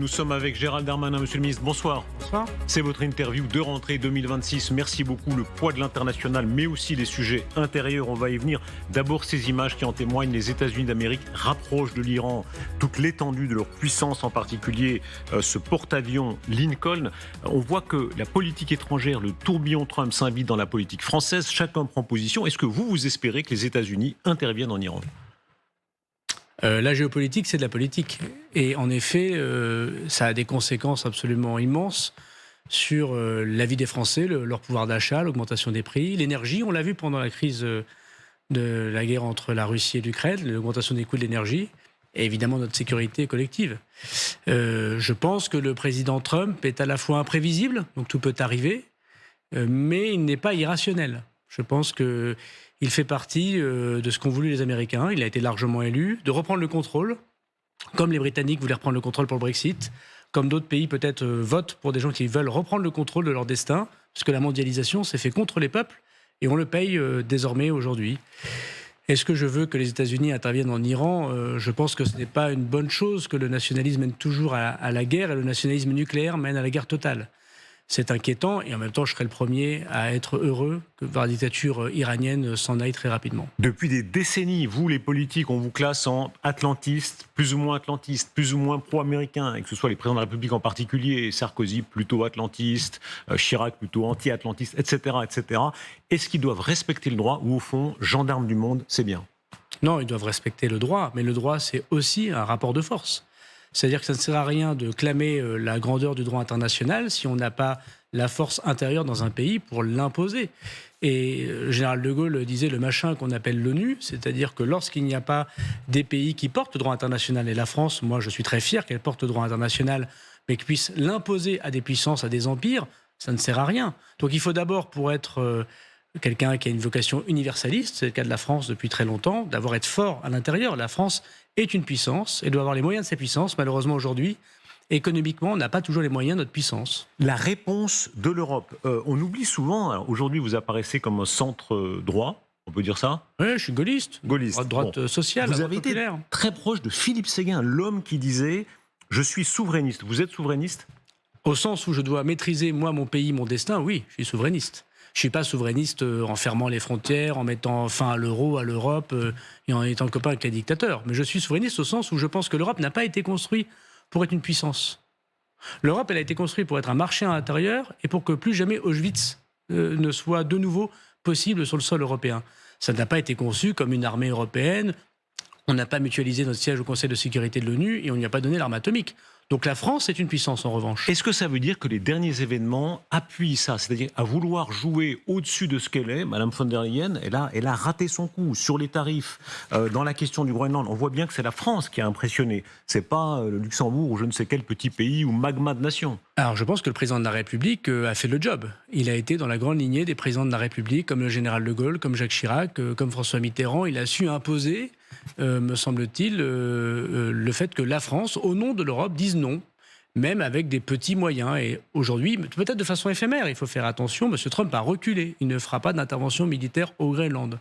Nous sommes avec Gérald Darmanin. Monsieur le ministre, bonsoir. Bonsoir. C'est votre interview de rentrée 2026. Merci beaucoup. Le poids de l'international, mais aussi les sujets intérieurs. On va y venir. D'abord, ces images qui en témoignent. Les États-Unis d'Amérique rapprochent de l'Iran toute l'étendue de leur puissance, en particulier ce porte-avions Lincoln. On voit que la politique étrangère, le tourbillon Trump s'invite dans la politique française. Chacun prend position. Est-ce que vous espérez que les États-Unis interviennent en Iran ? La géopolitique, c'est de la politique. Et en effet, ça a des conséquences absolument immenses sur la vie des Français, leur pouvoir d'achat, l'augmentation des prix, l'énergie. On l'a vu pendant la crise de la guerre entre la Russie et l'Ukraine, l'augmentation des coûts de l'énergie, et évidemment notre sécurité collective. Je pense que le président Trump est à la fois imprévisible, donc tout peut arriver, mais il n'est pas irrationnel. Je pense qu'il fait partie de ce qu'ont voulu les Américains. Il a été largement élu, de reprendre le contrôle, comme les Britanniques voulaient reprendre le contrôle pour le Brexit, comme d'autres pays peut-être votent pour des gens qui veulent reprendre le contrôle de leur destin, parce que la mondialisation s'est fait contre les peuples, et on le paye désormais aujourd'hui. Est-ce que je veux que les États-Unis interviennent en Iran ? Je pense que ce n'est pas une bonne chose que le nationalisme mène toujours à la guerre, et le nationalisme nucléaire mène à la guerre totale. C'est inquiétant, et en même temps, je serais le premier à être heureux que la dictature iranienne s'en aille très rapidement. Depuis des décennies, vous, les politiques, on vous classe en atlantistes, plus ou moins pro-américains, et que ce soit les présidents de la République en particulier, Sarkozy plutôt atlantiste, Chirac plutôt anti-atlantiste, etc., etc. Est-ce qu'ils doivent respecter le droit ou, au fond, gendarmes du monde, c'est bien ? Non, ils doivent respecter le droit, mais le droit, c'est aussi un rapport de force. C'est-à-dire que ça ne sert à rien de clamer la grandeur du droit international si on n'a pas la force intérieure dans un pays pour l'imposer. Et le général de Gaulle disait le machin qu'on appelle l'ONU, c'est-à-dire que lorsqu'il n'y a pas des pays qui portent le droit international, et la France, moi je suis très fier qu'elle porte le droit international, mais qu'elle puisse l'imposer à des puissances, à des empires, ça ne sert à rien. Donc il faut d'abord, pour être quelqu'un qui a une vocation universaliste, c'est le cas de la France depuis très longtemps, d'avoir être fort à l'intérieur. La France est une puissance et doit avoir les moyens de sa puissance. Malheureusement, aujourd'hui, économiquement, on n'a pas toujours les moyens de notre puissance. La réponse de l'Europe. On oublie souvent, alors aujourd'hui vous apparaissez comme un centre droit, on peut dire ça ? Oui, je suis gaulliste. Droite sociale, vous avez été très proche de Philippe Séguin, l'homme qui disait « je suis souverainiste ». Vous êtes souverainiste ? Au sens où je dois maîtriser, moi, mon pays, mon destin, oui, je suis souverainiste. Je ne suis pas souverainiste en fermant les frontières, en mettant fin à l'euro, à l'Europe, et en étant copain avec les dictateurs. Mais je suis souverainiste au sens où je pense que l'Europe n'a pas été construite pour être une puissance. L'Europe, elle a été construite pour être un marché à l'intérieur et pour que plus jamais Auschwitz ne soit de nouveau possible sur le sol européen. Ça n'a pas été conçu comme une armée européenne. On n'a pas mutualisé notre siège au Conseil de sécurité de l'ONU et on n'y a pas donné l'arme atomique. Donc la France est une puissance en revanche. Est-ce que ça veut dire que les derniers événements appuient ça ? C'est-à-dire à vouloir jouer au-dessus de ce qu'elle est, Mme von der Leyen, elle a raté son coup sur les tarifs, dans la question du Groenland. On voit bien que c'est la France qui a impressionné. C'est pas le Luxembourg ou je ne sais quel petit pays ou magma de nation. Alors je pense que le président de la République a fait le job. Il a été dans la grande lignée des présidents de la République, comme le général de Gaulle, comme Jacques Chirac, comme François Mitterrand. Il a su imposer, me semble-t-il, le fait que la France, au nom de l'Europe, dise non, même avec des petits moyens. Et aujourd'hui, peut-être de façon éphémère, il faut faire attention, M. Trump a reculé. Il ne fera pas d'intervention militaire au Groenland.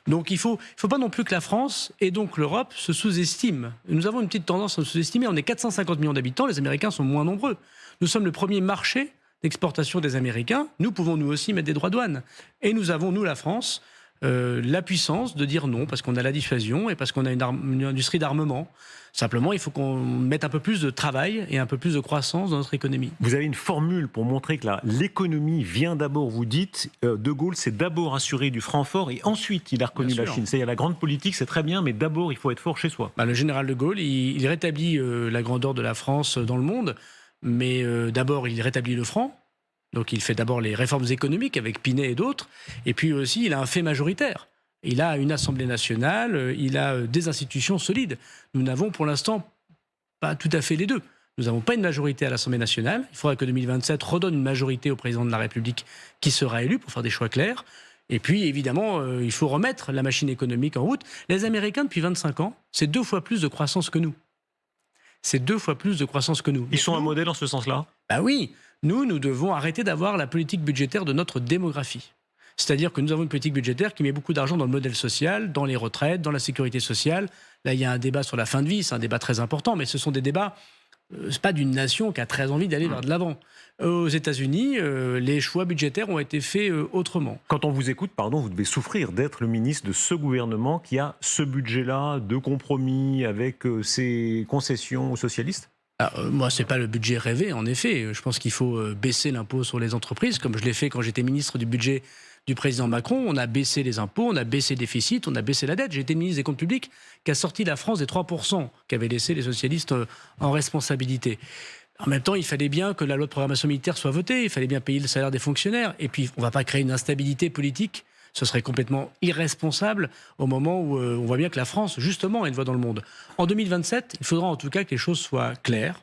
Donc il faut pas non plus que la France et donc l'Europe se sous-estiment. Nous avons une petite tendance à nous sous-estimer. On est 450 millions d'habitants, les Américains sont moins nombreux. Nous sommes le premier marché d'exportation des Américains. Nous pouvons nous aussi mettre des droits de douane. Et nous avons, nous, la France, la puissance de dire non, parce qu'on a la dissuasion et parce qu'on a une industrie d'armement. Simplement, il faut qu'on mette un peu plus de travail et un peu plus de croissance dans notre économie. Vous avez une formule pour montrer que l'économie vient d'abord, vous dites, De Gaulle s'est d'abord assuré du franc fort et ensuite il a reconnu la Chine. C'est-à-dire la grande politique, c'est très bien, mais d'abord il faut être fort chez soi. Le général de Gaulle, il rétablit la grandeur de la France dans le monde, mais d'abord il rétablit le franc. Donc il fait d'abord les réformes économiques avec Pinet et d'autres, et puis aussi il a un fait majoritaire. Il a une Assemblée nationale, il a des institutions solides. Nous n'avons pour l'instant pas tout à fait les deux. Nous n'avons pas une majorité à l'Assemblée nationale. Il faudra que 2027 redonne une majorité au président de la République qui sera élu pour faire des choix clairs. Et puis, évidemment, il faut remettre la machine économique en route. Les Américains, depuis 25 ans, c'est 2 fois plus de croissance que nous. C'est 2 fois plus de croissance que nous. Ils sont un modèle en ce sens-là ? Oui. Nous devons arrêter d'avoir la politique budgétaire de notre démographie. C'est-à-dire que nous avons une politique budgétaire qui met beaucoup d'argent dans le modèle social, dans les retraites, dans la sécurité sociale. Là, il y a un débat sur la fin de vie, c'est un débat très important, mais ce sont des débats c'est pas d'une nation qui a très envie d'aller vers de l'avant. Aux États-Unis, les choix budgétaires ont été faits autrement. Quand on vous écoute, pardon, vous devez souffrir d'être le ministre de ce gouvernement qui a ce budget-là de compromis avec ses concessions aux socialistes. Moi, c'est pas le budget rêvé, en effet. Je pense qu'il faut baisser l'impôt sur les entreprises, comme je l'ai fait quand j'étais ministre du budget du président Macron. On a baissé les impôts, on a baissé le déficit, on a baissé la dette. J'ai été ministre des Comptes publics qui a sorti la France des 3% qu'avaient laissé les socialistes en responsabilité. En même temps, il fallait bien que la loi de programmation militaire soit votée, il fallait bien payer le salaire des fonctionnaires. Et puis, on ne va pas créer une instabilité politique. Ce serait complètement irresponsable au moment où on voit bien que la France, justement, a une voix dans le monde. En 2027, il faudra en tout cas que les choses soient claires.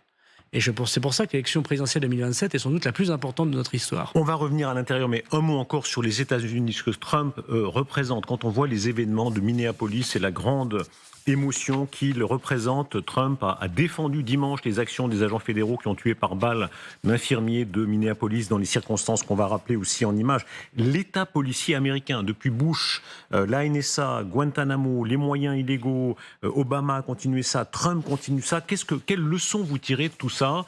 Et c'est pour ça que l'élection présidentielle 2027 est sans doute la plus importante de notre histoire. On va revenir à l'intérieur, mais un mot encore sur les États-Unis, ce que Trump représente. Quand on voit les événements de Minneapolis et la grande émotion qu'il représente, Trump a défendu dimanche les actions des agents fédéraux qui ont tué par balle l'infirmier de Minneapolis dans les circonstances qu'on va rappeler aussi en images. L'État policier américain, depuis Bush, la NSA, Guantanamo, les moyens illégaux, Obama a continué ça, Trump continue ça. Quelle leçon vous tirez de tout ça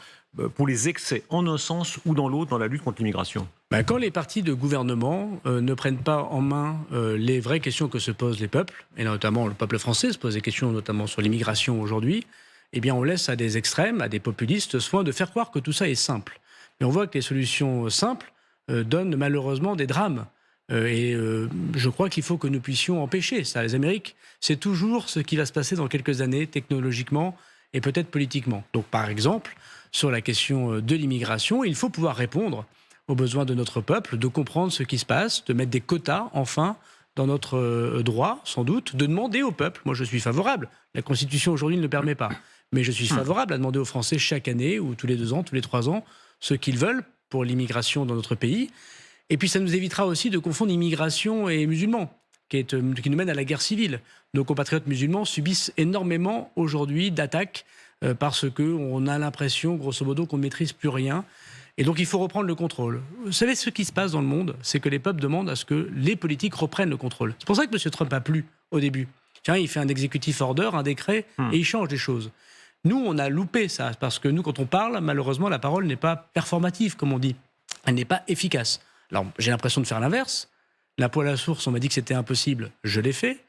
pour les excès en un sens ou dans l'autre dans la lutte contre l'immigration? Quand les partis de gouvernement ne prennent pas en main les vraies questions que se posent les peuples, et notamment le peuple français se pose des questions notamment sur l'immigration aujourd'hui, eh bien on laisse à des extrêmes, à des populistes, soin de faire croire que tout ça est simple. Mais on voit que les solutions simples donnent malheureusement des drames. Je crois qu'il faut que nous puissions empêcher ça. Les Amériques, c'est toujours ce qui va se passer dans quelques années, technologiquement et peut-être politiquement. Donc par exemple, sur la question de l'immigration, il faut pouvoir répondre aux besoins de notre peuple, de comprendre ce qui se passe, de mettre des quotas, enfin, dans notre droit, sans doute, de demander au peuple, moi je suis favorable, la Constitution aujourd'hui ne le permet pas, mais je suis favorable à demander aux Français chaque année, ou tous les 2 ans, tous les 3 ans, ce qu'ils veulent pour l'immigration dans notre pays. Et puis ça nous évitera aussi de confondre immigration et musulmans, qui nous mène à la guerre civile. Nos compatriotes musulmans subissent énormément aujourd'hui d'attaques parce qu'on a l'impression, grosso modo, qu'on ne maîtrise plus rien. Et donc il faut reprendre le contrôle. Vous savez, ce qui se passe dans le monde, c'est que les peuples demandent à ce que les politiques reprennent le contrôle. C'est pour ça que M. Trump a plu au début. Tiens, il fait un executive order, un décret, et il change des choses. Nous, on a loupé ça, parce que nous, quand on parle, malheureusement, la parole n'est pas performative, comme on dit. Elle n'est pas efficace. Alors, j'ai l'impression de faire l'inverse. L'impôt à la source, on m'a dit que c'était impossible, je l'ai fait.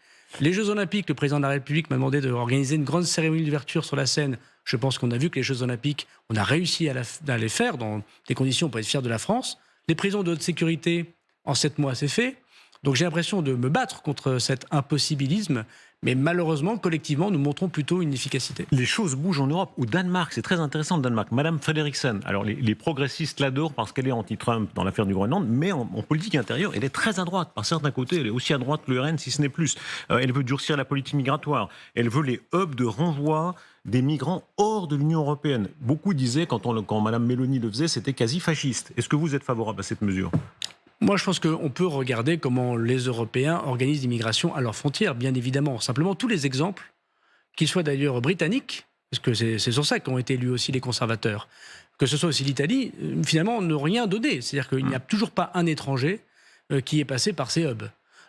Les Jeux Olympiques, le président de la République m'a demandé d'organiser une grande cérémonie d'ouverture sur la Seine. Je pense qu'on a vu que les Jeux Olympiques, on a réussi à les faire dans des conditions pour être fiers de la France. Les prisons de haute sécurité, en 7 mois, c'est fait. Donc j'ai l'impression de me battre contre cet impossibilisme. Mais malheureusement, collectivement, nous montrons plutôt une efficacité. Les choses bougent en Europe. Au Danemark, c'est très intéressant le Danemark. Madame Frederiksen, alors les progressistes l'adorent parce qu'elle est anti-Trump dans l'affaire du Groenland, mais en politique intérieure, elle est très à droite. Par certains côtés, elle est aussi à droite que le RN, si ce n'est plus. Elle veut durcir la politique migratoire. Elle veut les hubs de renvoi des migrants hors de l'Union européenne. Beaucoup disaient, quand Madame Meloni le faisait, c'était quasi fasciste. Est-ce que vous êtes favorable à cette mesure ? Moi, je pense qu'on peut regarder comment les Européens organisent l'immigration à leurs frontières, bien évidemment. Simplement, tous les exemples, qu'ils soient d'ailleurs britanniques, parce que c'est sur ça qu'ont été élus aussi les conservateurs, que ce soit aussi l'Italie, finalement, n'ont rien donné. C'est-à-dire qu'il n'y a toujours pas un étranger qui est passé par ces hubs.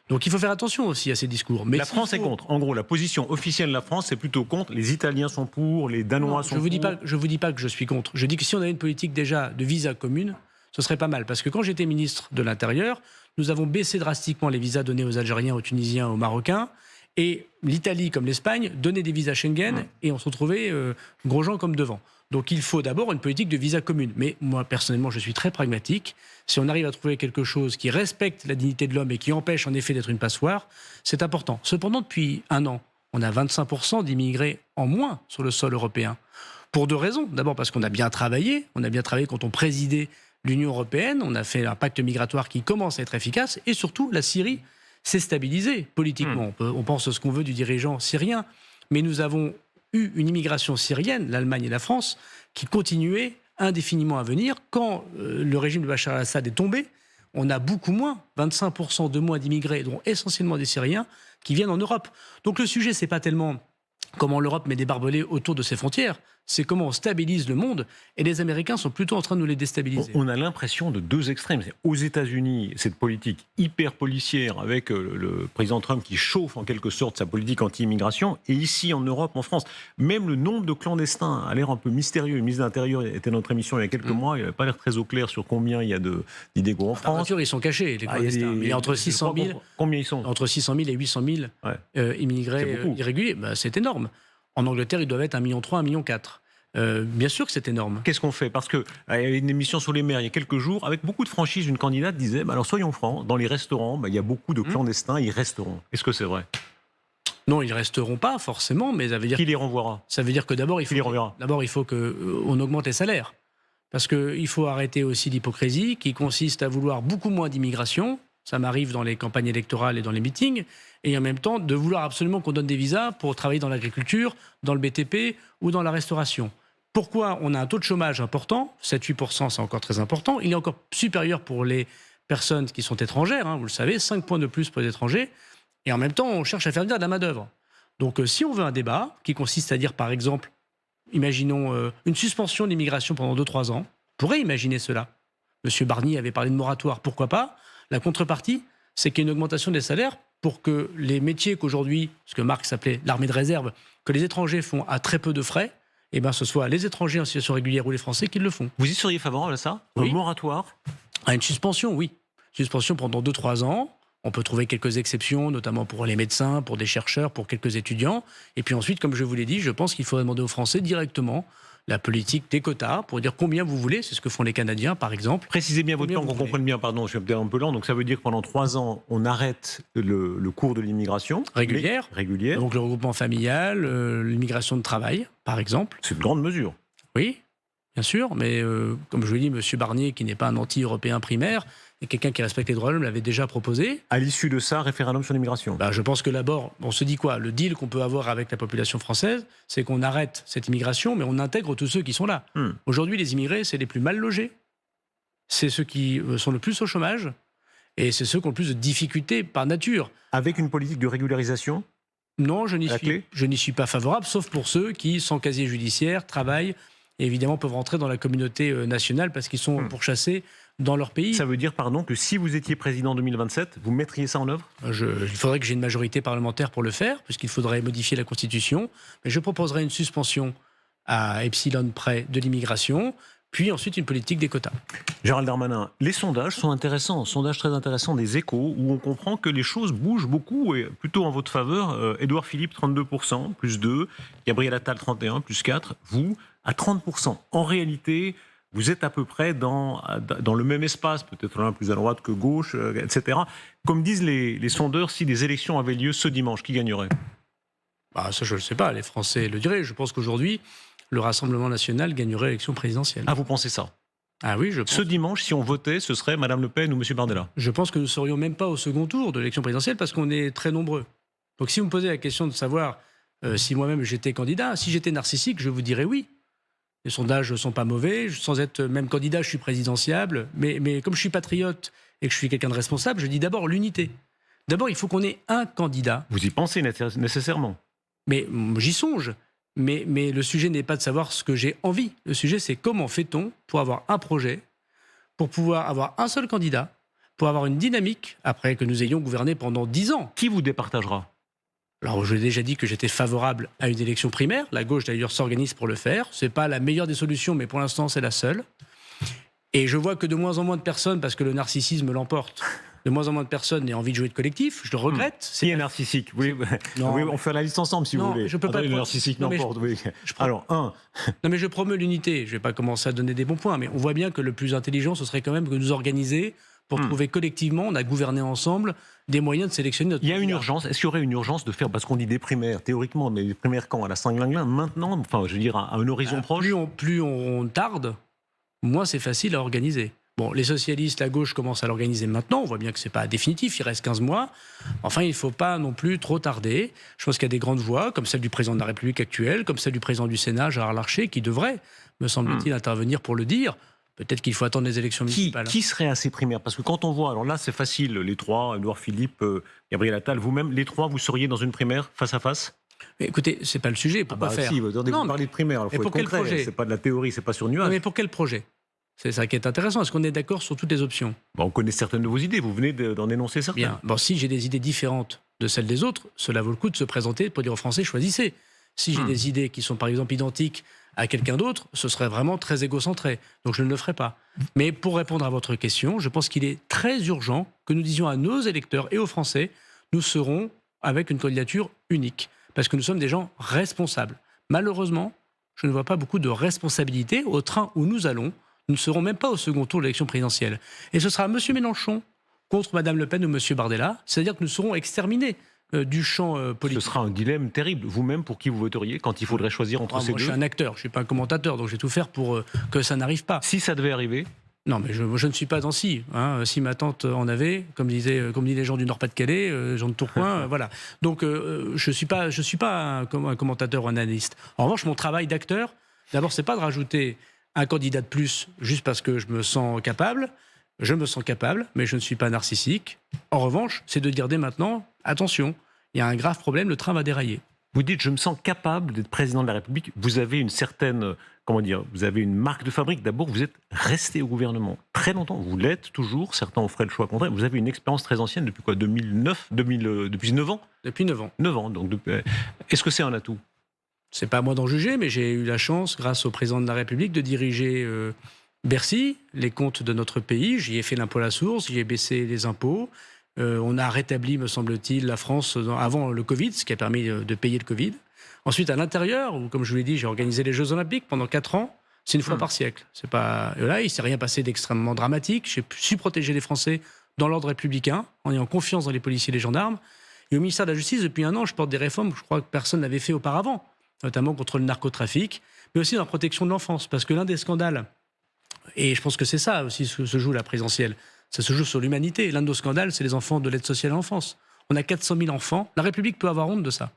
Donc il faut faire attention aussi à ces discours. Mais la France est contre. En gros, la position officielle de la France, c'est plutôt contre. Les Italiens sont pour, les Danois sont pour. Je ne vous dis pas que je suis contre. Je dis que si on avait une politique déjà de visa commune, ce serait pas mal. Parce que quand j'étais ministre de l'Intérieur, nous avons baissé drastiquement les visas donnés aux Algériens, aux Tunisiens, aux Marocains. Et l'Italie, comme l'Espagne, donnait des visas Schengen et on se retrouvait gros gens comme devant. Donc il faut d'abord une politique de visa commune. Mais moi, personnellement, je suis très pragmatique. Si on arrive à trouver quelque chose qui respecte la dignité de l'homme et qui empêche en effet d'être une passoire, c'est important. Cependant, depuis 1 an, on a 25% d'immigrés en moins sur le sol européen. Pour 2 raisons. D'abord parce qu'on a bien travaillé. On a bien travaillé quand on présidait l'Union européenne. On a fait un pacte migratoire qui commence à être efficace. Et surtout, la Syrie s'est stabilisée politiquement. On pense ce qu'on veut du dirigeant syrien. Mais nous avons eu une immigration syrienne, l'Allemagne et la France, qui continuait indéfiniment à venir. Quand le régime de Bachar al-Assad est tombé, on a beaucoup moins, 25% de moins d'immigrés, dont essentiellement des Syriens, qui viennent en Europe. Donc le sujet, c'est pas tellement comment l'Europe met des barbelés autour de ses frontières, c'est comment on stabilise le monde, et les Américains sont plutôt en train de nous les déstabiliser. On a l'impression de deux extrêmes. Aux États-Unis, cette politique hyper policière avec le président Trump qui chauffe en quelque sorte sa politique anti-immigration, et ici en Europe, en France, même le nombre de clandestins a l'air un peu mystérieux. Le ministre de l'Intérieur était dans notre émission il y a quelques mois, il n'avait pas l'air très au clair sur combien il y a d'illégaux en France. Bien sûr, ils sont cachés, les clandestins. Il y a entre 600 000, combien ils sont entre 600 000 et 800 000 immigrés irréguliers. C'est énorme. En Angleterre, ils doivent être 1,3 million, 1,4 million. Bien sûr que c'est énorme. Qu'est-ce qu'on fait? Parce qu'il y a une émission sur les mers il y a quelques jours, avec beaucoup de franchises, une candidate disait alors soyons francs, dans les restaurants, il y a beaucoup de clandestins, ils resteront. Est-ce que c'est vrai? Non, ils ne resteront pas forcément, mais ça veut dire... Qui les renvoiera? Ça veut dire que d'abord, il faut qu'on augmente les salaires. Parce qu'il faut arrêter aussi l'hypocrisie qui consiste à vouloir beaucoup moins d'immigration. Ça m'arrive dans les campagnes électorales et dans les meetings. Et en même temps, de vouloir absolument qu'on donne des visas pour travailler dans l'agriculture, dans le BTP ou dans la restauration. Pourquoi on a un taux de chômage important? 7-8%, c'est encore très important. Il est encore supérieur pour les personnes qui sont étrangères. Vous le savez, 5 points de plus pour les étrangers. Et en même temps, on cherche à faire venir de la main-d'œuvre. Donc, si on veut un débat qui consiste à dire, par exemple, imaginons une suspension de l'immigration pendant 2-3 ans, on pourrait imaginer cela. Monsieur Barnier avait parlé de moratoire, pourquoi pas? La contrepartie, c'est qu'il y a une augmentation des salaires pour que les métiers qu'aujourd'hui, ce que Marx appelait l'armée de réserve, que les étrangers font à très peu de frais, ce soit les étrangers en situation régulière ou les Français qui le font. Vous y seriez favorable à ça? Oui. Un moratoire? À une suspension, oui. Suspension pendant 2-3 ans. On peut trouver quelques exceptions, notamment pour les médecins, pour des chercheurs, pour quelques étudiants. Et puis ensuite, comme je vous l'ai dit, je pense qu'il faudrait demander aux Français directement la politique des quotas pour dire combien vous voulez. C'est ce que font les Canadiens, par exemple. Précisez bien votre temps, qu'on comprenne bien. Pardon, je suis peut-être un peu lent. Donc ça veut dire que pendant 3 ans, on arrête le cours de l'immigration régulière. Régulière. Donc le regroupement familial, l'immigration de travail, par exemple. C'est une grande mesure. Oui, bien sûr. Mais comme je vous l'ai dit, M. Barnier, qui n'est pas un anti-européen primaire, et quelqu'un qui respecte les droits de l'homme, l'avait déjà proposé. À l'issue de ça, référendum sur l'immigration. Je pense que d'abord, on se dit quoi? Le deal qu'on peut avoir avec la population française, c'est qu'on arrête cette immigration, mais on intègre tous ceux qui sont là. Aujourd'hui, les immigrés, c'est les plus mal logés. C'est ceux qui sont le plus au chômage. Et c'est ceux qui ont le plus de difficultés par nature. Avec une politique de régularisation? Non, je n'y suis pas favorable, sauf pour ceux qui, sans casier judiciaire, travaillent et évidemment peuvent rentrer dans la communauté nationale parce qu'ils sont pourchassés dans leur pays. Ça veut dire, pardon, que si vous étiez président en 2027, vous mettriez ça en œuvre? Il faudrait que j'ai une majorité parlementaire pour le faire, puisqu'il faudrait modifier la Constitution. Mais je proposerai une suspension à epsilon près de l'immigration, puis ensuite une politique des quotas. Gérald Darmanin, les sondages sont intéressants, sondages très intéressants des Échos, où on comprend que les choses bougent beaucoup, et plutôt en votre faveur. Édouard Philippe, 32%, plus 2. Gabriel Attal, 31, plus 4. Vous, à 30%. En réalité, vous êtes à peu près dans le même espace, peut-être l'un plus à droite que gauche, etc. Comme disent les sondeurs, si des élections avaient lieu ce dimanche, qui gagnerait? Ça, je ne le sais pas. Les Français le diraient. Je pense qu'aujourd'hui, le Rassemblement national gagnerait l'élection présidentielle. Ah, vous pensez ça? Ah oui, je pense. Ce dimanche, si on votait, ce serait Mme Le Pen ou M. Bardella? Je pense que nous ne serions même pas au second tour de l'élection présidentielle parce qu'on est très nombreux. Donc si vous me posez la question de savoir si moi-même j'étais candidat, si j'étais narcissique, je vous dirais oui. Les sondages ne sont pas mauvais. Sans être même candidat, je suis présidentiable. Mais comme je suis patriote et que je suis quelqu'un de responsable, je dis d'abord l'unité. D'abord, il faut qu'on ait un candidat. Vous y pensez nécessairement? Mais j'y songe. Mais le sujet n'est pas de savoir ce que j'ai envie. Le sujet, c'est comment fait-on pour avoir un projet, pour pouvoir avoir un seul candidat, pour avoir une dynamique, après que nous ayons gouverné pendant 10 ans. Qui vous départagera? Alors, je l'ai déjà dit que j'étais favorable à une élection primaire. La gauche, d'ailleurs, s'organise pour le faire. Ce n'est pas la meilleure des solutions, mais pour l'instant, c'est la seule. Et je vois que de moins en moins de personnes, parce que le narcissisme l'emporte, de moins en moins de personnes n'aient envie de jouer de collectif. Je le regrette. Qui est narcissique? Oui, on fait la liste ensemble, si vous voulez. Je peux pas. Le narcissique l'emporte, oui. Alors, Non, mais je promeux l'unité. Je ne vais pas commencer à donner des bons points, mais on voit bien que le plus intelligent, ce serait quand même que nous organiser pour trouver collectivement, on a gouverné ensemble, des moyens de sélectionner notre... Il y a une urgence. Est-ce qu'il y aurait une urgence de faire, parce qu'on dit des primaires, théoriquement, mais des primaires quand? À la Saint-Glinglin, maintenant, enfin, je veux dire, à un horizon proche? Plus on tarde, moins c'est facile à organiser. Bon, les socialistes, la gauche commencent à l'organiser maintenant. On voit bien que ce n'est pas définitif, il reste 15 mois. Enfin, il ne faut pas non plus trop tarder. Je pense qu'il y a des grandes voix, comme celle du président de la République actuelle, comme celle du président du Sénat, Gérard Larcher, qui devrait, me semble-t-il, intervenir pour le dire. Peut-être qu'il faut attendre les élections municipales. Qui serait à ces primaires? Parce que quand on voit, alors là c'est facile, les trois, Édouard Philippe, Gabriel Attal, vous-même, les trois, vous seriez dans une primaire face à face? Mais écoutez, c'est pas le sujet. Pourquoi faire? Si, attendez, Non, vous parlez de primaire, il faut pour être quel concret. projet? C'est pas de la théorie, c'est pas sur nuage. Mais pour quel projet? C'est ça qui est intéressant. Est-ce qu'on est d'accord sur toutes les options? On connaît certaines de vos idées, vous venez d'en énoncer certaines. Bien. Bon, si j'ai des idées différentes de celles des autres, cela vaut le coup de se présenter pour dire aux Français, choisissez. Si j'ai des idées qui sont par exemple identiques à quelqu'un d'autre, ce serait vraiment très égocentré. Donc je ne le ferai pas. Mais pour répondre à votre question, je pense qu'il est très urgent que nous disions à nos électeurs et aux Français, nous serons avec une candidature unique. Parce que nous sommes des gens responsables. Malheureusement, je ne vois pas beaucoup de responsabilité au train où nous allons. Nous ne serons même pas au second tour de l'élection présidentielle. Et ce sera M. Mélenchon contre Mme Le Pen ou M. Bardella. C'est-à-dire que nous serons exterminés du champ politique. Ce sera un dilemme terrible. Vous-même, pour qui vous voteriez quand il faudrait choisir entre ces Moi, deux? je suis un acteur, je ne suis pas un commentateur, donc je vais tout faire pour que ça n'arrive pas. Si ça devait arriver? Non, mais je ne suis pas dans si. Hein. Si ma tante en avait, comme disent les gens du Nord-Pas-de-Calais, gens de Tourcoing, voilà. Donc, je suis pas un commentateur ou un analyste. En revanche, mon travail d'acteur, d'abord, c'est pas de rajouter un candidat de plus juste parce que je me sens capable. Je me sens capable, mais je ne suis pas narcissique. En revanche, c'est de dire dès maintenant, attention, il y a un grave problème, le train va dérailler. Vous dites, je me sens capable d'être président de la République. Vous avez une certaine, vous avez une marque de fabrique. D'abord, vous êtes resté au gouvernement très longtemps. Vous l'êtes toujours. Certains ont fait le choix contraire. Vous avez une expérience très ancienne depuis quoi? Depuis 9 ans? Depuis 9 ans. 9 ans. Donc, est-ce que c'est un atout? C'est pas à moi d'en juger, mais j'ai eu la chance, grâce au président de la République, de diriger Bercy, les comptes de notre pays. J'y ai fait l'impôt à la source, j'y ai baissé les impôts. On a rétabli, me semble-t-il, la France avant le Covid, ce qui a permis de payer le Covid. Ensuite, à l'intérieur, où, comme je vous l'ai dit, j'ai organisé les Jeux Olympiques pendant 4 ans. C'est une fois par siècle. C'est pas... Et là, il ne s'est rien passé d'extrêmement dramatique. J'ai su protéger les Français dans l'ordre républicain, en ayant confiance dans les policiers et les gendarmes. Et au ministère de la Justice, depuis 1 an, je porte des réformes que je crois que personne n'avait fait auparavant, notamment contre le narcotrafic, mais aussi dans la protection de l'enfance. Parce que l'un des scandales, et je pense que c'est ça aussi que se joue la présidentielle, ça se joue sur l'humanité. L'un de nos scandales, c'est les enfants de l'aide sociale à l'enfance. On a 400 000 enfants. La République peut avoir honte de ça.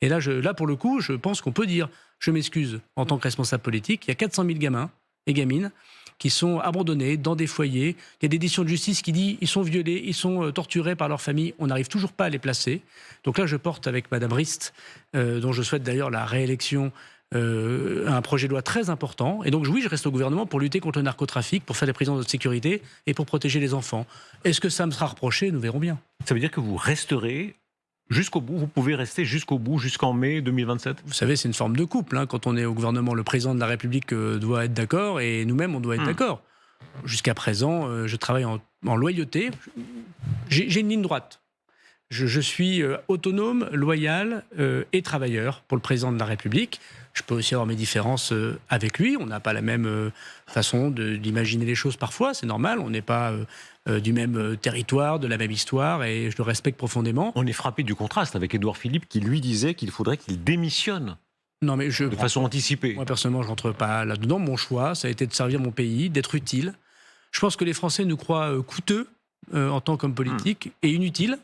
Et là, pour le coup, je pense qu'on peut dire, je m'excuse, en tant que responsable politique, il y a 400 000 gamins et gamines qui sont abandonnés dans des foyers. Il y a des décisions de justice qui disent ils sont violés, ils sont torturés par leur famille. On n'arrive toujours pas à les placer. Donc là, je porte avec Mme Rist, dont je souhaite d'ailleurs la réélection, un projet de loi très important. Et donc oui, je reste au gouvernement pour lutter contre le narcotrafic, pour faire des prisons de sécurité et pour protéger les enfants. Est-ce que ça me sera reproché? Nous verrons bien. Ça veut dire que vous resterez jusqu'au bout? Vous pouvez rester jusqu'au bout, jusqu'en mai 2027? Vous savez, c'est une forme de couple. Hein. Quand on est au gouvernement, le président de la République doit être d'accord et nous-mêmes, on doit être d'accord. Jusqu'à présent, je travaille en loyauté. J'ai une ligne droite. Je suis autonome, loyal et travailleur pour le président de la République. Je peux aussi avoir mes différences avec lui. On n'a pas la même façon d'imaginer les choses parfois, c'est normal. On n'est pas du même territoire, de la même histoire, et je le respecte profondément. On est frappé du contraste avec Édouard Philippe qui lui disait qu'il faudrait qu'il démissionne. Non, mais de façon anticipée. Moi, personnellement, je ne rentre pas là-dedans. Mon choix, ça a été de servir mon pays, d'être utile. Je pense que les Français nous croient coûteux en tant qu'homme politique et inutiles.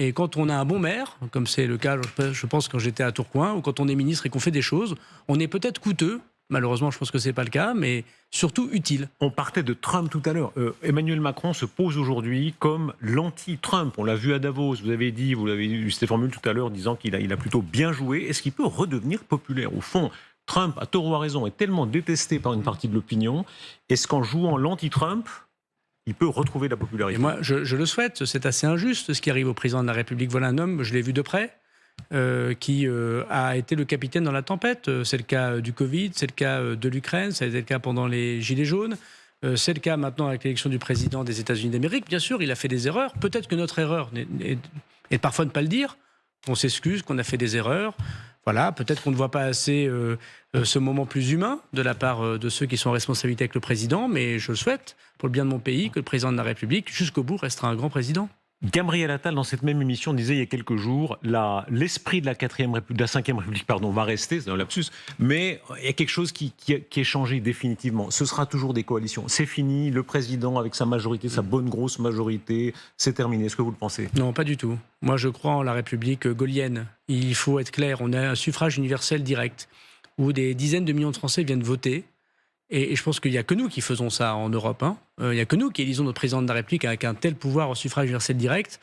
Et quand on a un bon maire, comme c'est le cas, je pense, quand j'étais à Tourcoing, ou quand on est ministre et qu'on fait des choses, on est peut-être coûteux. Malheureusement, je pense que ce n'est pas le cas, mais surtout utile. On partait de Trump tout à l'heure. Emmanuel Macron se pose aujourd'hui comme l'anti-Trump. On l'a vu à Davos, vous avez eu cette formule tout à l'heure disant qu'il a plutôt bien joué. Est-ce qu'il peut redevenir populaire? Au fond, Trump, à tort ou à raison, est tellement détesté par une partie de l'opinion. Est-ce qu'en jouant l'anti-Trump, il peut retrouver la popularité? Et moi, je le souhaite. C'est assez injuste ce qui arrive au président de la République. Voilà un homme, je l'ai vu de près, qui a été le capitaine dans la tempête. C'est le cas du Covid, c'est le cas de l'Ukraine, ça a été le cas pendant les Gilets jaunes. C'est le cas maintenant avec l'élection du président des États-Unis d'Amérique. Bien sûr, il a fait des erreurs. Peut-être que notre erreur est parfois de ne pas le dire. On s'excuse, qu'on a fait des erreurs. Voilà, peut-être qu'on ne voit pas assez ce moment plus humain de la part de ceux qui sont en responsabilité avec le président, mais je le souhaite, pour le bien de mon pays, que le président de la République, jusqu'au bout, restera un grand président. Gabriel Attal, dans cette même émission, disait il y a quelques jours, l'esprit de la 5e République va rester, c'est un lapsus, mais il y a quelque chose qui est changé définitivement. Ce sera toujours des coalitions. C'est fini, le président avec sa majorité, sa bonne grosse majorité, c'est terminé. Est-ce que vous le pensez? Non, pas du tout. Moi, je crois en la République gaullienne. Il faut être clair, on a un suffrage universel direct, où des dizaines de millions de Français viennent voter. Et je pense qu'il n'y a que nous qui faisons ça en Europe. Il n'y a que nous qui élisons notre président de la République avec un tel pouvoir au suffrage universel direct.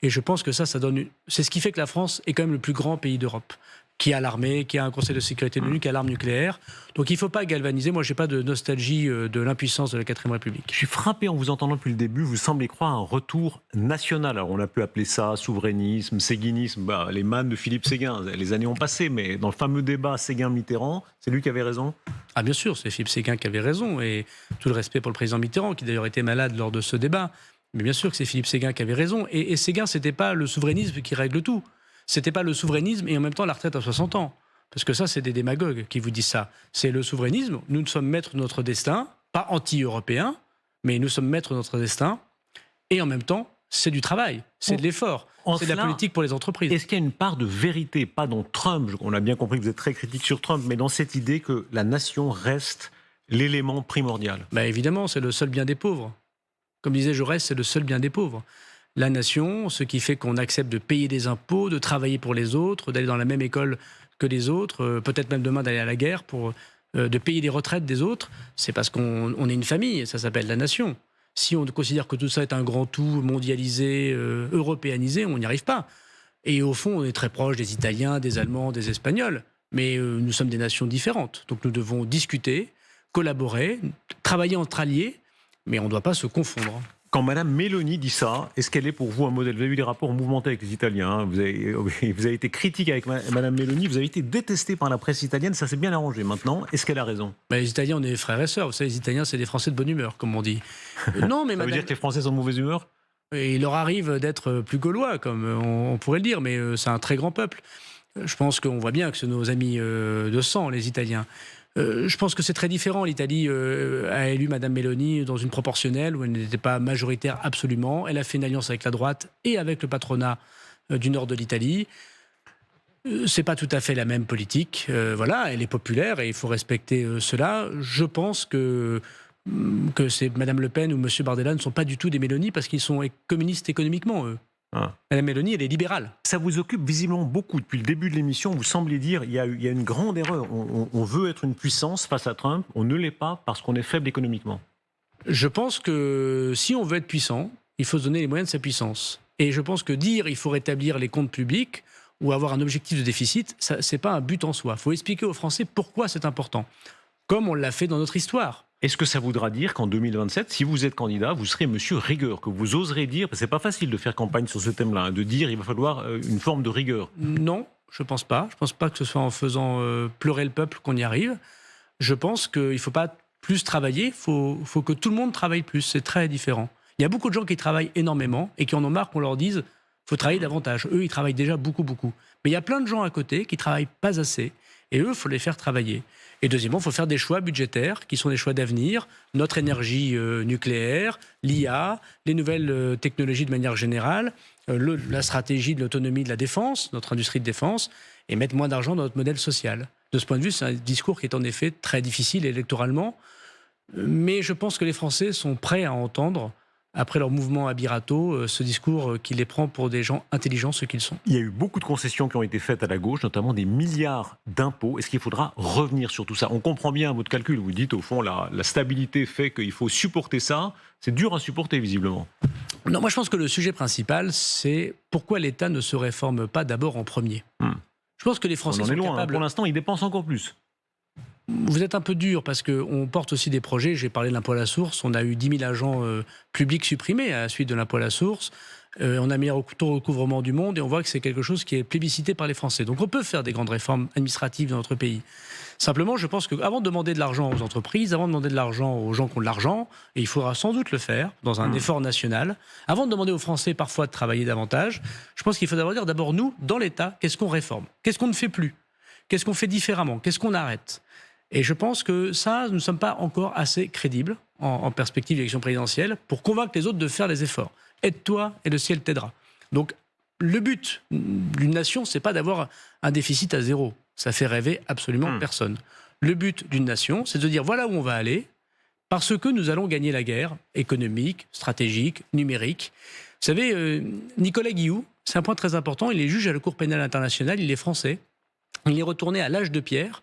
Et je pense que ça donne... C'est ce qui fait que la France est quand même le plus grand pays d'Europe. qui a l'armée, qui a un Conseil de sécurité de l'ONU, qui a l'arme nucléaire. Donc il ne faut pas galvaniser. Moi, je n'ai pas de nostalgie de l'impuissance de la 4ème République. Je suis frappé en vous entendant depuis le début. Vous semblez croire à un retour national. Alors, on a pu appeler ça souverainisme, séguinisme. Les mannes de Philippe Séguin, les années ont passé, mais dans le fameux débat Séguin-Mitterrand, c'est lui qui avait raison? Ah bien sûr, c'est Philippe Séguin qui avait raison. Et tout le respect pour le président Mitterrand, qui d'ailleurs était malade lors de ce débat. Mais bien sûr que c'est Philippe Séguin qui avait raison. Et Séguin, ce n'était pas le souverainisme qui règle tout. C'était pas le souverainisme et en même temps la retraite à 60 ans. Parce que ça, c'est des démagogues qui vous disent ça. C'est le souverainisme. Nous sommes maîtres de notre destin, pas anti-européens, mais nous sommes maîtres de notre destin. Et en même temps, c'est du travail, c'est de l'effort, c'est de la politique pour les entreprises. Est-ce qu'il y a une part de vérité, pas dans Trump, on a bien compris que vous êtes très critique sur Trump, mais dans cette idée que la nation reste l'élément primordial? Évidemment, c'est le seul bien des pauvres. Comme disait Jaurès, c'est le seul bien des pauvres. La nation, ce qui fait qu'on accepte de payer des impôts, de travailler pour les autres, d'aller dans la même école que les autres, peut-être même demain d'aller à la guerre, de payer les retraites des autres, c'est parce qu'on est une famille, ça s'appelle la nation. Si on considère que tout ça est un grand tout mondialisé, européanisé, on n'y arrive pas. Et au fond, on est très proche des Italiens, des Allemands, des Espagnols, mais nous sommes des nations différentes. Donc nous devons discuter, collaborer, travailler entre alliés, mais on ne doit pas se confondre. Quand Mme Meloni dit ça, est-ce qu'elle est pour vous un modèle? Vous avez eu des rapports mouvementés avec les Italiens, hein. Vous avez été critique avec Mme Meloni, vous avez été détesté par la presse italienne, ça s'est bien arrangé. Maintenant, est-ce qu'elle a raison? Les Italiens, on est frères et sœurs. Vous savez, les Italiens, c'est des Français de bonne humeur, comme on dit. Non, mais ça veut dire que les Français sont de mauvaise humeur? Il leur arrive d'être plus gaulois, comme on pourrait le dire, mais c'est un très grand peuple. Je pense qu'on voit bien que c'est nos amis de sang, les Italiens. Je pense que c'est très différent. L'Italie a élu Mme Meloni dans une proportionnelle où elle n'était pas majoritaire absolument. Elle a fait une alliance avec la droite et avec le patronat du nord de l'Italie. C'est pas tout à fait la même politique. Voilà, elle est populaire et il faut respecter cela. Je pense que c'est Mme Le Pen ou M. Bardella ne sont pas du tout des Meloni parce qu'ils sont communistes économiquement, eux. Mme Meloni, elle est libérale. Ça vous occupe visiblement beaucoup. Depuis le début de l'émission, vous semblez dire qu'il y a une grande erreur. On veut être une puissance face à Trump, on ne l'est pas parce qu'on est faible économiquement. Je pense que si on veut être puissant, il faut se donner les moyens de sa puissance. Et je pense que dire il faut rétablir les comptes publics ou avoir un objectif de déficit, ce n'est pas un but en soi. Il faut expliquer aux Français pourquoi c'est important, comme on l'a fait dans notre histoire. Est-ce que ça voudra dire qu'en 2027, si vous êtes candidat, vous serez monsieur rigueur, que vous oserez dire, parce que c'est pas facile de faire campagne sur ce thème-là, hein, de dire il va falloir une forme de rigueur? Non, je pense pas. Je pense pas que ce soit en faisant pleurer le peuple qu'on y arrive. Je pense qu'il ne faut pas plus travailler, il faut que tout le monde travaille plus. C'est très différent. Il y a beaucoup de gens qui travaillent énormément et qui en ont marre qu'on leur dise il faut travailler davantage. Eux, ils travaillent déjà beaucoup, beaucoup. Mais il y a plein de gens à côté qui travaillent pas assez. Et eux, il faut les faire travailler. Et deuxièmement, il faut faire des choix budgétaires qui sont des choix d'avenir. Notre énergie nucléaire, l'IA, les nouvelles technologies de manière générale, la stratégie de l'autonomie de la défense, notre industrie de défense, et mettre moins d'argent dans notre modèle social. De ce point de vue, c'est un discours qui est en effet très difficile électoralement. Mais je pense que les Français sont prêts à entendre, après leur mouvement à Birato, ce discours qui les prend pour des gens intelligents, ceux qu'ils sont. Il y a eu beaucoup de concessions qui ont été faites à la gauche, notamment des milliards d'impôts. Est-ce qu'il faudra revenir sur tout ça? On comprend bien votre calcul. Vous dites, au fond, la stabilité fait qu'il faut supporter ça. C'est dur à supporter, visiblement. Non, moi, je pense que le sujet principal, c'est pourquoi l'État ne se réforme pas d'abord en premier. Je pense que les Français sont loin, capables... Pour l'instant, ils dépensent encore plus. Vous êtes un peu dur parce qu'on porte aussi des projets. J'ai parlé de l'impôt à la source. On a eu 10 000 agents publics supprimés à la suite de l'impôt à la source. On a mis un taux de recouvrement du monde et on voit que c'est quelque chose qui est plébiscité par les Français. Donc on peut faire des grandes réformes administratives dans notre pays. Simplement, je pense qu'avant de demander de l'argent aux entreprises, avant de demander de l'argent aux gens qui ont de l'argent, et il faudra sans doute le faire dans un effort national, avant de demander aux Français parfois de travailler davantage, je pense qu'il faut d'abord dire, nous, dans l'État, qu'est-ce qu'on réforme? Qu'est-ce qu'on ne fait plus? Qu'est-ce qu'on fait différemment? Qu'est-ce qu'on arrête? Et je pense que ça, nous ne sommes pas encore assez crédibles en perspective d'élection présidentielle pour convaincre les autres de faire les efforts. Aide-toi et le ciel t'aidera. Donc, le but d'une nation, c'est pas d'avoir un déficit à zéro. Ça fait rêver absolument personne. Le but d'une nation, c'est de dire voilà où on va aller, parce que nous allons gagner la guerre économique, stratégique, numérique. Vous savez, Nicolas Guilloux, c'est un point très important, il est juge à la Cour pénale internationale, il est français. Il est retourné à l'âge de pierre,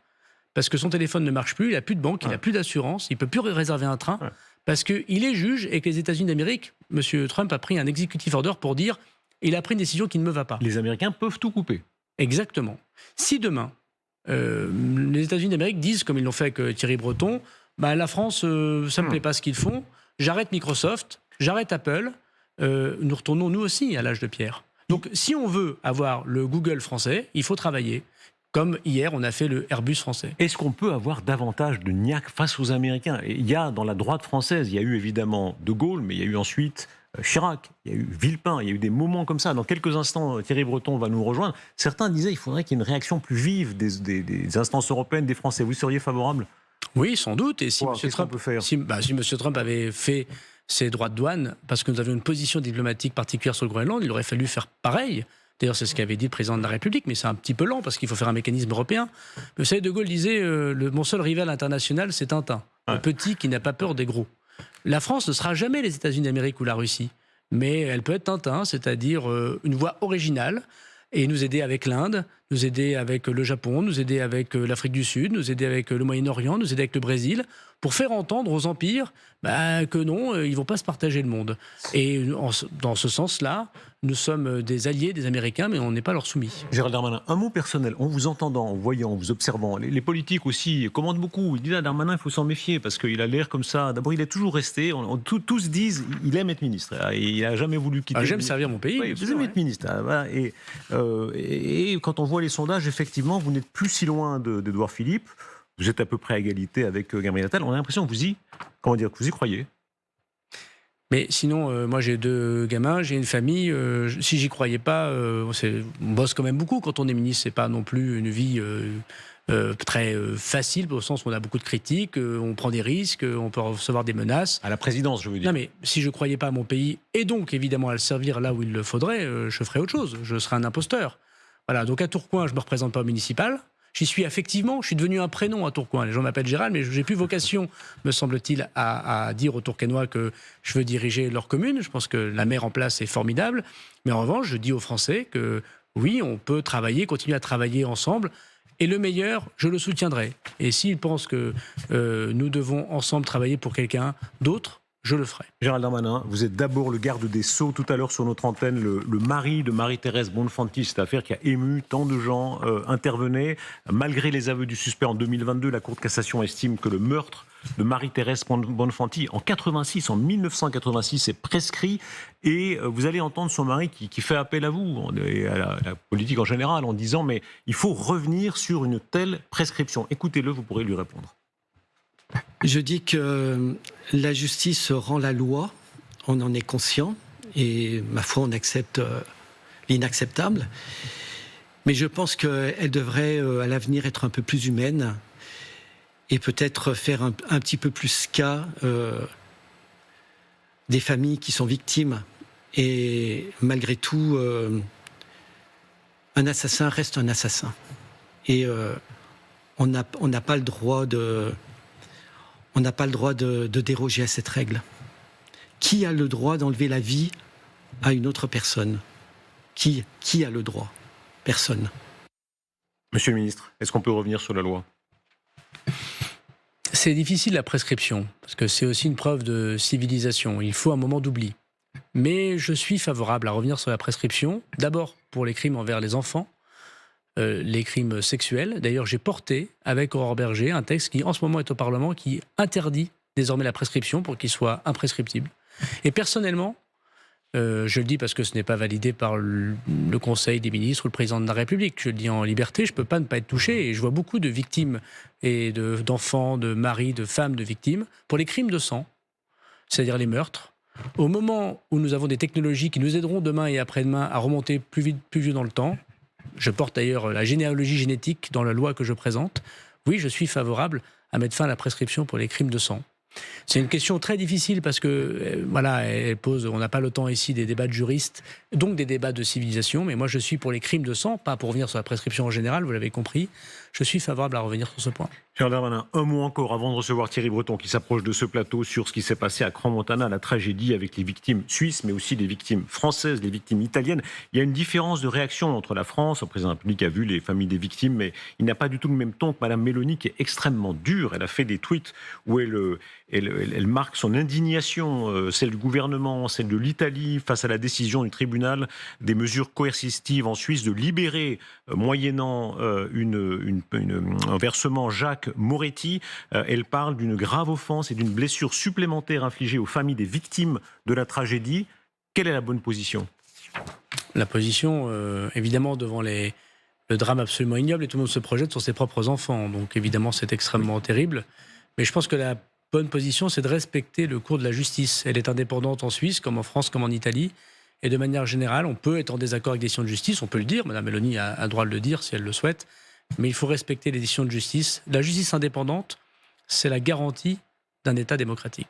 parce que son téléphone ne marche plus, il n'a plus de banque, il n'a plus d'assurance, il ne peut plus réserver un train, parce qu'il est juge et que les États-Unis d'Amérique, M. Trump a pris un executive order pour dire il a pris une décision qui ne me va pas. Les Américains peuvent tout couper. Exactement. Si demain, les États-Unis d'Amérique disent, comme ils l'ont fait avec Thierry Breton, la France, ça ne me plaît pas ce qu'ils font, j'arrête Microsoft, j'arrête Apple, nous retournons nous aussi à l'âge de pierre. Donc si on veut avoir le Google français, il faut travailler. Comme hier, on a fait le Airbus français. Est-ce qu'on peut avoir davantage de niaque face aux Américains ? Et il y a dans la droite française, il y a eu évidemment De Gaulle, mais il y a eu ensuite Chirac, il y a eu Villepin, il y a eu des moments comme ça. Dans quelques instants, Thierry Breton va nous rejoindre. Certains disaient qu'il faudrait qu'il y ait une réaction plus vive des instances européennes, des Français. Vous seriez favorable ? Oui, sans doute. Et si M. Trump, si M. Trump avait fait ses droits de douane, parce que nous avions une position diplomatique particulière sur le Groenland, il aurait fallu faire pareil. D'ailleurs, c'est ce qu'avait dit le président de la République, mais c'est un petit peu lent parce qu'il faut faire un mécanisme européen. Mais vous savez, De Gaulle disait mon seul rival international, c'est Tintin, un petit qui n'a pas peur des gros. La France ne sera jamais les États-Unis d'Amérique ou la Russie, mais elle peut être Tintin, c'est-à-dire une voix originale, et nous aider avec l'Inde, nous aider avec le Japon, nous aider avec l'Afrique du Sud, nous aider avec le Moyen-Orient, nous aider avec le Brésil, pour faire entendre aux empires que non, ils ne vont pas se partager le monde. Et dans ce sens-là, nous sommes des alliés des Américains, mais on n'est pas leurs soumis. Gérald Darmanin, un mot personnel. En vous entendant, en voyant, en vous observant, les politiques aussi commandent beaucoup. Il dit là, Darmanin, il faut s'en méfier parce qu'il a l'air comme ça. D'abord, il est toujours resté. Tous disent il aime être ministre. Et il n'a jamais voulu quitter. J'aime servir mon pays. Oui, vous aimez être ministre. Voilà. Et quand on voit les sondages, effectivement, vous n'êtes plus si loin d'Édouard Philippe. Vous êtes à peu près à égalité avec Gabriel Attal. On a l'impression que vous y croyez. Mais sinon, moi j'ai 2 gamins, j'ai une famille. Si j'y croyais pas, on bosse quand même beaucoup. Quand on est ministre, c'est pas non plus une vie très facile, au sens où on a beaucoup de critiques, on prend des risques, on peut recevoir des menaces. À la présidence, je veux dire. Non, mais si je croyais pas à mon pays, et donc évidemment à le servir là où il le faudrait, je ferais autre chose. Je serais un imposteur. Voilà. Donc à Tourcoing, je me représente pas au municipal. J'y suis effectivement, je suis devenu un prénom à Tourcoing. Les gens m'appellent Gérald, mais j'ai plus vocation, me semble-t-il, à dire aux Tourquenois que je veux diriger leur commune. Je pense que la maire en place est formidable. Mais en revanche, je dis aux Français que oui, on peut travailler, continuer à travailler ensemble. Et le meilleur, je le soutiendrai. Et s'ils pensent que nous devons ensemble travailler pour quelqu'un d'autre, je le ferai. Gérald Darmanin, vous êtes d'abord le garde des Sceaux. Tout à l'heure sur notre antenne, le mari de Marie-Thérèse Bonfanti, cette affaire qui a ému tant de gens, intervenait. Malgré les aveux du suspect en 2022, la Cour de cassation estime que le meurtre de Marie-Thérèse Bonfanti en 1986 est prescrit. Et vous allez entendre son mari qui fait appel à vous, et à la politique en général, en disant mais il faut revenir sur une telle prescription. Écoutez-le, vous pourrez lui répondre. Je dis que la justice rend la loi, on en est conscient, et ma foi, on accepte l'inacceptable. Mais je pense qu'elle devrait, à l'avenir, être un peu plus humaine et peut-être faire un petit peu plus cas des familles qui sont victimes. Et malgré tout, un assassin reste un assassin. Et on n'a pas le droit de... On n'a pas le droit de déroger à cette règle. Qui a le droit d'enlever la vie à une autre personne ? Qui a le droit ? Personne. Monsieur le ministre, est-ce qu'on peut revenir sur la loi ? C'est difficile la prescription, parce que c'est aussi une preuve de civilisation. Il faut un moment d'oubli. Mais je suis favorable à revenir sur la prescription, d'abord pour les crimes envers les enfants, les crimes sexuels. D'ailleurs, j'ai porté, avec Aurore Berger, un texte qui, en ce moment, est au Parlement, qui interdit désormais la prescription pour qu'il soit imprescriptible. Et personnellement, je le dis parce que ce n'est pas validé par le Conseil des ministres ou le Président de la République, je le dis en liberté, je ne peux pas ne pas être touché. Et je vois beaucoup de victimes, et d'enfants, de maris, de femmes de victimes, pour les crimes de sang, c'est-à-dire les meurtres. Au moment où nous avons des technologies qui nous aideront demain et après-demain à remonter plus vite, plus vieux dans le temps, je porte d'ailleurs la généalogie génétique dans la loi que je présente. Oui, je suis favorable à mettre fin à la prescription pour les crimes de sang. C'est une question très difficile parce que, voilà, elle pose, on n'a pas le temps ici des débats de juristes, donc des débats de civilisation, mais moi je suis pour les crimes de sang, pas pour revenir sur la prescription en général, vous l'avez compris. Je suis favorable à revenir sur ce point. Gérald Darmanin, un mot encore avant de recevoir Thierry Breton qui s'approche de ce plateau sur ce qui s'est passé à Crans-Montana, la tragédie avec les victimes suisses, mais aussi les victimes françaises, les victimes italiennes. Il y a une différence de réaction entre la France. Le président de la République a vu les familles des victimes, mais il n'a pas du tout le même ton que Mme Meloni, qui est extrêmement dure. Elle a fait des tweets où elle marque son indignation, celle du gouvernement, celle de l'Italie, face à la décision du tribunal des mesures coercitives en Suisse de libérer, moyennant un versement Jacques Moretti. Elle parle d'une grave offense et d'une blessure supplémentaire infligée aux familles des victimes de la tragédie. Quelle est la bonne position ? La position, évidemment, devant le drame absolument ignoble, et tout le monde se projette sur ses propres enfants. Donc évidemment, c'est extrêmement terrible. Mais je pense que la bonne position, c'est de respecter le cours de la justice. Elle est indépendante en Suisse, comme en France, comme en Italie. Et de manière générale, on peut être en désaccord avec des décisions de justice, on peut le dire, Mme Meloni a le droit de le dire si elle le souhaite, mais il faut respecter les décisions de justice. La justice indépendante, c'est la garantie d'un État démocratique.